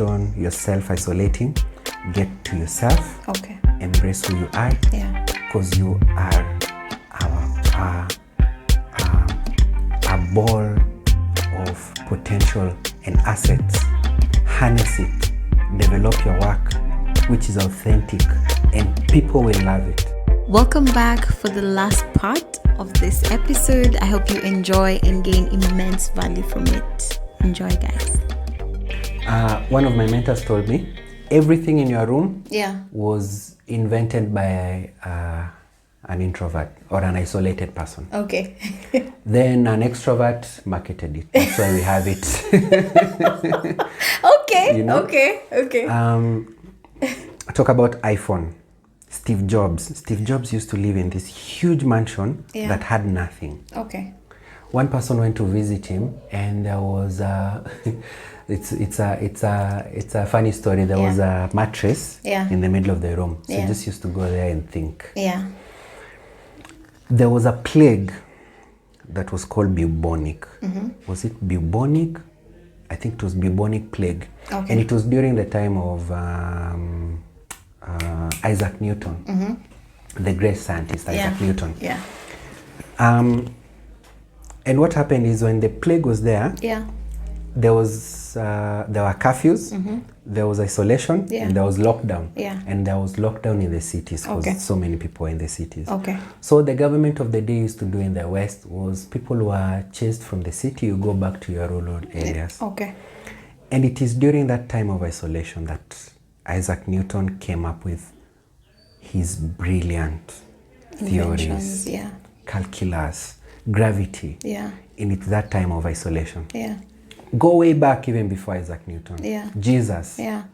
isolation, you're self-isolating, get to yourself. Okay. Embrace who you are. Yeah. Because you are a ball of potential and assets. Harness it. Develop your work, which is authentic, and people will love it. Welcome back for the last part of this episode. I hope you enjoy and gain immense value from it. Enjoy, guys. One of my mentors told me, everything in your room Yeah. was invented by an introvert or an isolated person. Okay. Then an extrovert marketed it. That's why we have it. Okay. You know? Okay. Talk about iPhone. Steve Jobs used to live in this huge mansion that had nothing. Okay. One person went to visit him, and there was it's a funny story. There was a mattress in the middle of the room. So he just used to go there and think. Yeah. There was a plague that was called bubonic. Mm-hmm. Was it bubonic? I think it was bubonic plague. Okay. And it was during the time of Isaac Newton, the great scientist Isaac Newton. Yeah. And what happened is, when the plague was there, there were curfews, there was isolation, and there was lockdown. Yeah. And there was lockdown in the cities because so many people were in the cities. Okay. So the government of the day used to do in the West was, people who were chased from the city, you go back to your rural areas. Okay. And it is during that time of isolation that Isaac Newton came up with his brilliant Inventions, theories, calculus, gravity. Yeah. And it's that time of isolation. Yeah. Go way back even before Isaac Newton. Yeah. Jesus. Yeah.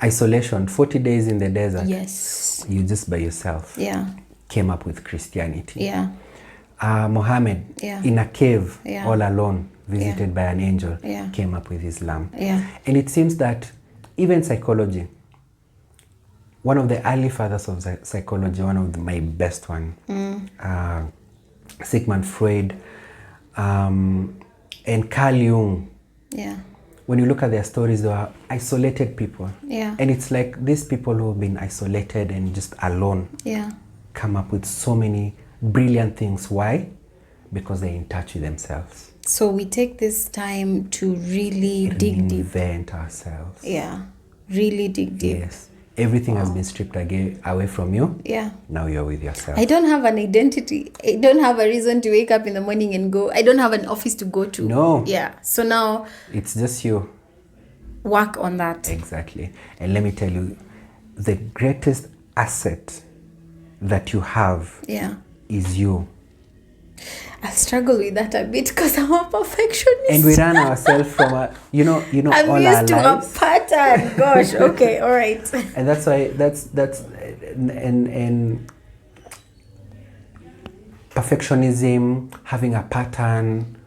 Isolation, 40 days in the desert. Yes. You just by yourself. Yeah. Came up with Christianity. Yeah. Muhammad, in a cave, all alone, visited by an angel, came up with Islam. Yeah. And it seems that even psychology, one of the early fathers of psychology, one of my best one, Sigmund Freud, and Carl Jung. Yeah. When you look at their stories, they are isolated people. Yeah. And it's like these people who have been isolated and just alone come up with so many brilliant things. Why? Because they're in touch with themselves. So we take this time to really dig deep. Reinvent ourselves. Yeah. Really dig deep. Yes. Everything has been stripped away from you. Yeah. Now you're with yourself. I don't have an identity. I don't have a reason to wake up in the morning and go. I don't have an office to go to. No. Yeah. So now it's just you. Work on that. Exactly. And let me tell you, the greatest asset that you have is you. I struggle with that a bit because I'm a perfectionist. And we run ourselves from I'm all used our to lives. a pattern. Gosh. Okay. All right. And that's why and perfectionism, having a pattern,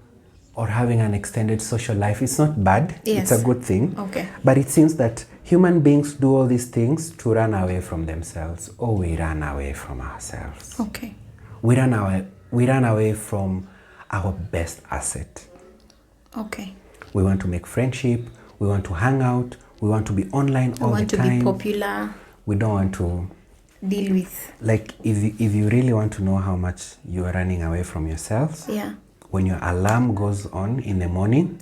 or having an extended social life, it's not bad. Yes. It's a good thing. Okay. But it seems that human beings do all these things to run away from themselves, or we run away from ourselves. Okay. We run away from our best asset. Okay. We want to make friendship. We want to hang out. We want to be online all the time. We want to be popular. We don't want to deal with. Like, if you really want to know how much you are running away from yourselves, when your alarm goes on in the morning,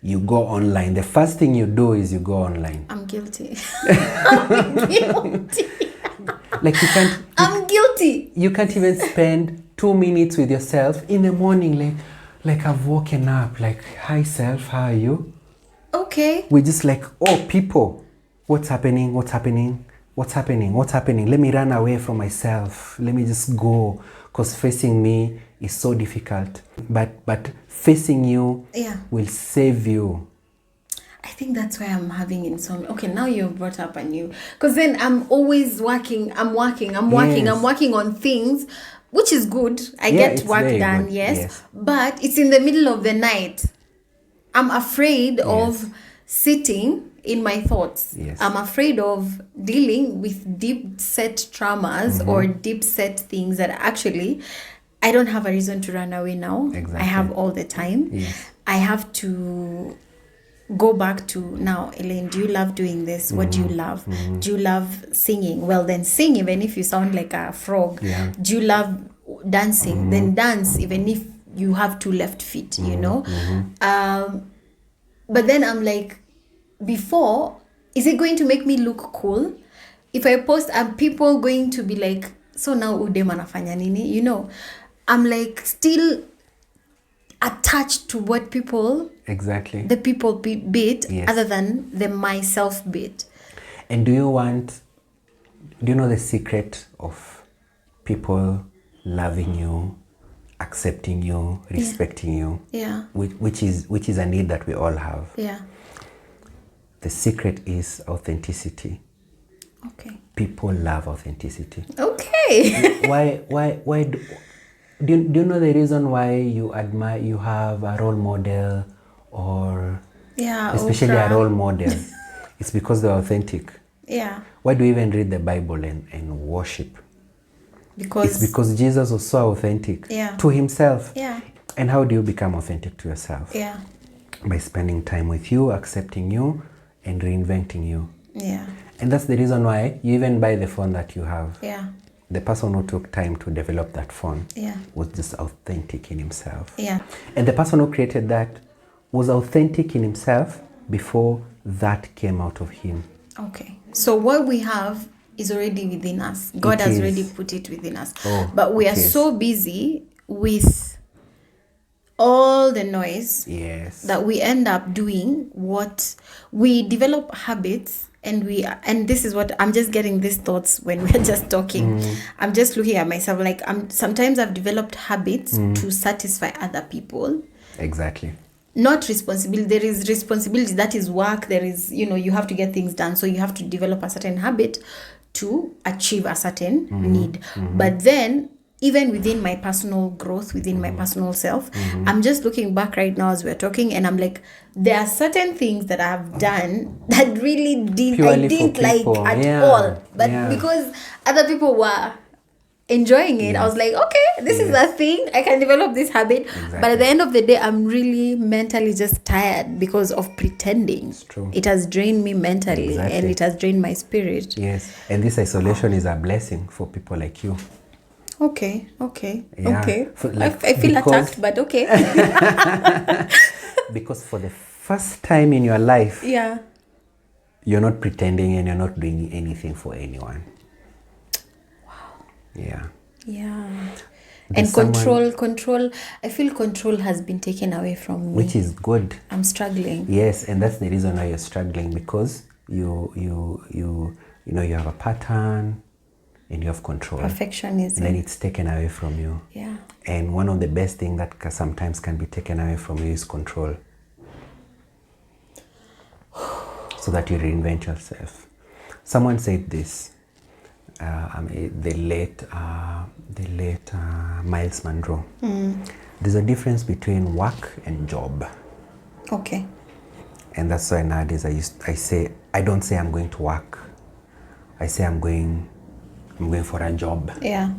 you go online. The first thing you do is you go online. I'm guilty. I'm guilty. Like, you can't. I'm guilty. You can't even spend 2 minutes with yourself in the morning. Like I've woken up. Like, hi self, how are you? Okay. We're just like, oh, people, what's happening? What's happening? What's happening? What's happening? Let me run away from myself. Let me just go, because facing me is so difficult. But facing you will save you. I think that's why I'm having insomnia. Okay, now you've brought up a new, because then I'm always working. I'm working on things, which is good. I get work done, yes. But it's in the middle of the night. I'm afraid of sitting in my thoughts. Yes. I'm afraid of dealing with deep set traumas or deep set things that actually I don't have a reason to run away now. Exactly. I have all the time. Yes. I have to go back to now, Ellein, do you love doing this? What do you love? Do you love singing? Well, then sing, even if you sound like a frog. Yeah. Do you love dancing? Then dance, even if you have 2 left feet, you know? But then I'm like, before, is it going to make me look cool? If I post, are people going to be like, so now udem anafanya nini? You know, I'm like still attached to what people, Exactly. the people bit, Yes. other than the myself bit. And do you know the secret of people loving you, accepting you, respecting you? Yeah. Which is a need that we all have. Yeah. The secret is authenticity. Okay. People love authenticity. Okay. Why do you know the reason why you have a role model, or Yeah. especially a Oprah. role model? It's because they're authentic. Yeah. Why do we even read the Bible and worship? Because. It's because Jesus was so authentic Yeah. to himself. Yeah. And how do you become authentic to yourself? Yeah. By spending time with you, accepting you, and reinventing you. Yeah. And that's the reason why you even buy the phone that you have. Yeah. The person who took time to develop that phone Yeah. was just authentic in himself. Yeah. And the person who created that was authentic in himself before that came out of him. Okay. So what we have is already within us. God It has is. already put it within us. Oh, but we it are is. so busy with all the noise Yes. that we end up doing what we develop habits, and this is what I'm just getting these thoughts when we're just talking. I'm just looking at myself like sometimes I've developed habits to satisfy other people. Exactly. Not responsibility. There is responsibility, that is work. There is, you have to get things done, so you have to develop a certain habit to achieve a certain need. But then even within my personal growth, within my personal self, I'm just looking back right now as we're talking, and I'm like, there are certain things that I've done that really I Purely for didn't like people. at Yeah, all. But yeah. because other people were enjoying it, I was like, okay, this is a thing, I can develop this habit. Exactly. But at the end of the day, I'm really mentally just tired because of pretending. It's true. It has drained me mentally. Exactly. And it has drained my spirit. Yes. And this isolation is a blessing for people like you. Okay. Yeah. For, like, I feel because- attacked, but okay. Because for the first time in your life, Yeah. you're not pretending and you're not doing anything for anyone. Wow. Yeah. And There's control, I feel control has been taken away from me. Which is good. I'm struggling. Yes, and that's the reason why you're struggling, because you have a pattern and you have control. Perfectionism. And then it's taken away from you. Yeah. And one of the best things that sometimes can be taken away from you is control. So that you reinvent yourself. Someone said this. The late Miles Monroe. There's a difference between work and job. Okay. And that's why nowadays I don't say I'm going to work. I say I'm going for a job. Yeah.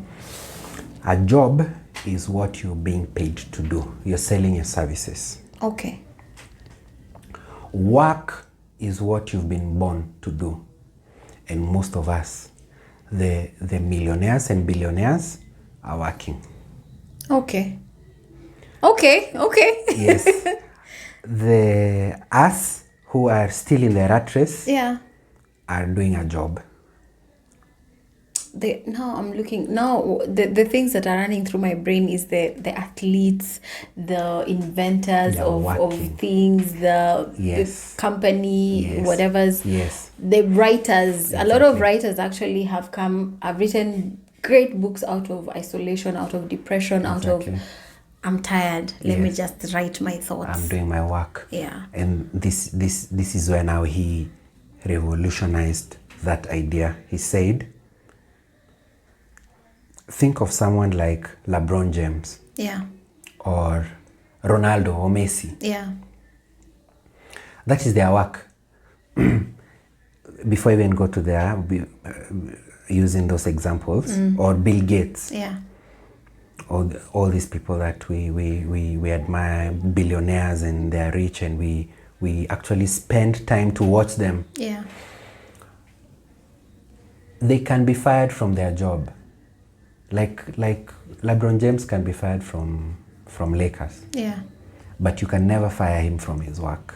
A job is what you're being paid to do. You're selling your services. Okay. Work is what you've been born to do. And most of us, the millionaires and billionaires, are working. Okay. Yes. The us who are still in the rat race are doing a job. The things that are running through my brain is the athletes, the inventors of things, the company, whatever's. Yes. The writers, Exactly. a lot of writers actually have written great books out of isolation, out of depression, out of, I'm tired, let me just write my thoughts. I'm doing my work. Yeah. And this is where now he revolutionized that idea. He said, think of someone like LeBron James. Yeah. Or Ronaldo or Messi. Yeah. That is their work. Before I even go to there, using those examples, or Bill Gates. Yeah. All these people that we admire, billionaires, and they're rich, and we we actually spend time to watch them. Yeah. They can be fired from their job. Like LeBron James can be fired from Lakers. Yeah. But you can never fire him from his work.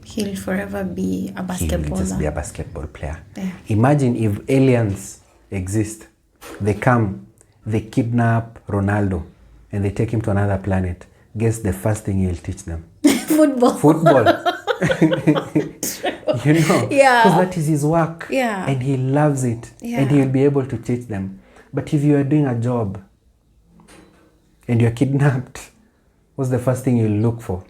He'll forever be a basketballer. He'll just be a basketball player. Yeah. Imagine if aliens exist. They come, they kidnap Ronaldo, and they take him to another planet. Guess the first thing he'll teach them? Football. Football. You know? Yeah. Because that is his work. Yeah. And he loves it. Yeah. And he'll be able to teach them. But if you are doing a job and you're kidnapped, what's the first thing you'll look for?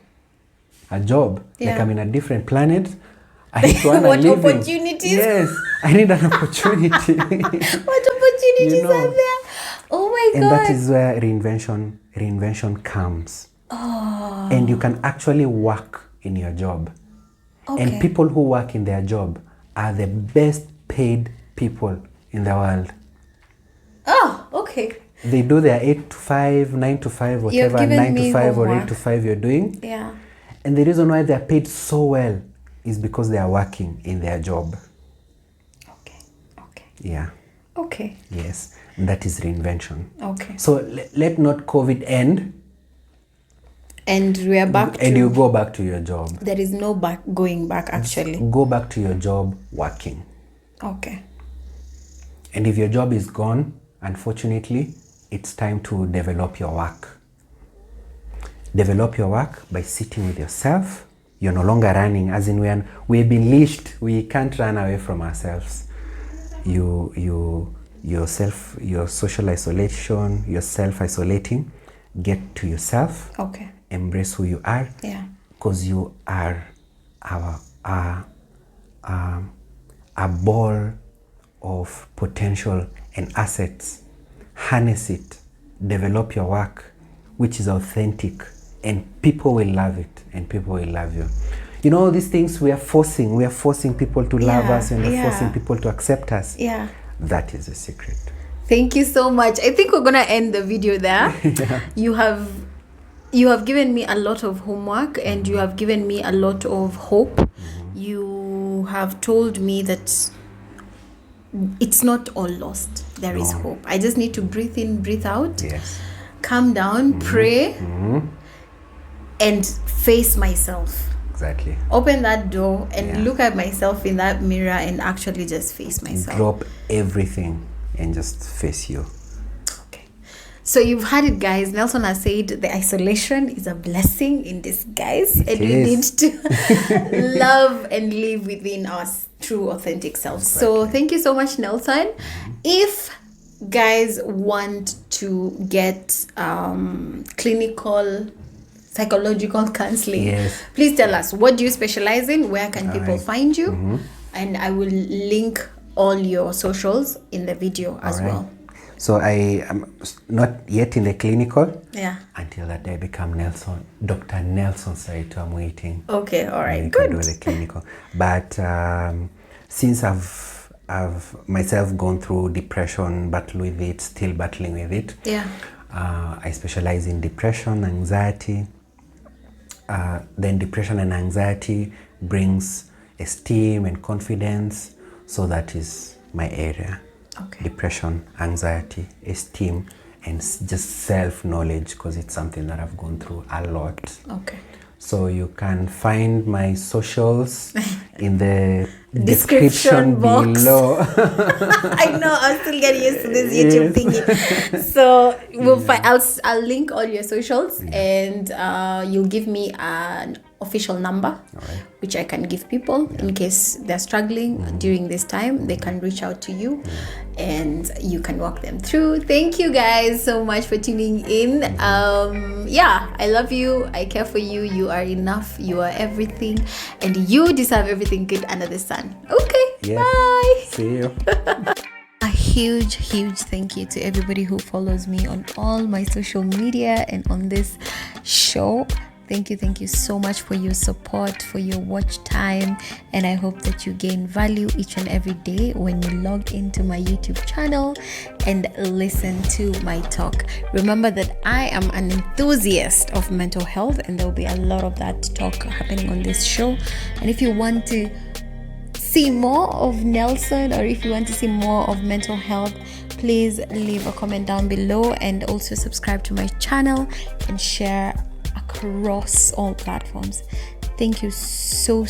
A job. Yeah. Like I'm in a different planet. I need to earn a What living. opportunities? Yes. I need an opportunity. What opportunities You know. are there? Oh my And God. that is where reinvention comes. Oh. And you can actually work in your job. Okay. And people who work in their job are the best paid people in the world. Oh, okay. They do their 8 to 5, 9 to 5, whatever, given 9 me to 5 or homework. 8 to 5 you're doing. Yeah. And the reason why they're paid so well is because they are working in their job. Okay. Okay. Yeah. Okay. Yes. And that is reinvention. Okay. So let not COVID end And we are back and to... you go back to your job. There is no going back, actually. Go back to your job working. Okay. And if your job is gone, unfortunately, it's time to develop your work. Develop your work by sitting with yourself. You're no longer running, as in we've been leashed. We can't run away from ourselves. Your social isolation, your self-isolating, get to yourself. Okay. Embrace who you are. Yeah. Because you are a ball of potential and assets. Harness it. Develop your work, which is authentic, and people will love it, and people will love you. You know, all these things we are forcing people to love us, and we're forcing people to accept us. Yeah. That is the secret. Thank you so much. I think we're gonna end the video there. Yeah. You have given me a lot of homework, and you have given me a lot of hope. You have told me that it's not all lost. There is hope. I just need to breathe in, breathe out. Yes. Calm down, pray, and face myself. Exactly. Open that door and look at myself in that mirror and actually just face myself. Drop everything and just face you. Okay. So you've heard it, guys. Nelson has said the isolation is a blessing in disguise, and we need to love and live within our true, authentic selves. Exactly. So thank you so much, Nelson. If guys want to get clinical psychological counseling, please tell us, what do you specialize in? Where can people find you? And I will link all your socials in the video as well. So I am not yet in the clinical. Yeah. Until that day I become Dr. Nelson Saitu. I'm waiting. Okay, all right, good. good. Do the clinical. But since I've myself gone through depression, still battling with it. Yeah. I specialize in depression, anxiety. Then depression and anxiety brings esteem and confidence. So that is my area. Okay. Depression, anxiety, esteem, and just self-knowledge, because it's something that I've gone through a lot. Okay. So you can find my socials in the description box below. I know, I'm still getting used to this YouTube thingy. So I'll link all your socials, and you'll give me an official number, which I can give people in case they're struggling during this time. They can reach out to you and you can walk them through. Thank you guys so much for tuning in. I love you, I care for you, you are enough, you are everything, and you deserve everything good under the sun. Okay, bye. See you. A huge thank you to everybody who follows me on all my social media and on this show. Thank you so much for your support, for your watch time, and I hope that you gain value each and every day when you log into my YouTube channel and listen to my talk. Remember that I am an enthusiast of mental health, and there will be a lot of that talk happening on this show. And if you want to see more of Nelson, or if you want to see more of mental health, please leave a comment down below, and also subscribe to my channel and share across all platforms. Thank you so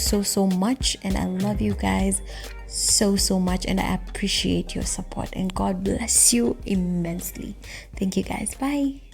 much, and I love you guys so much, and I appreciate your support, and God bless you immensely. Thank you guys. Bye.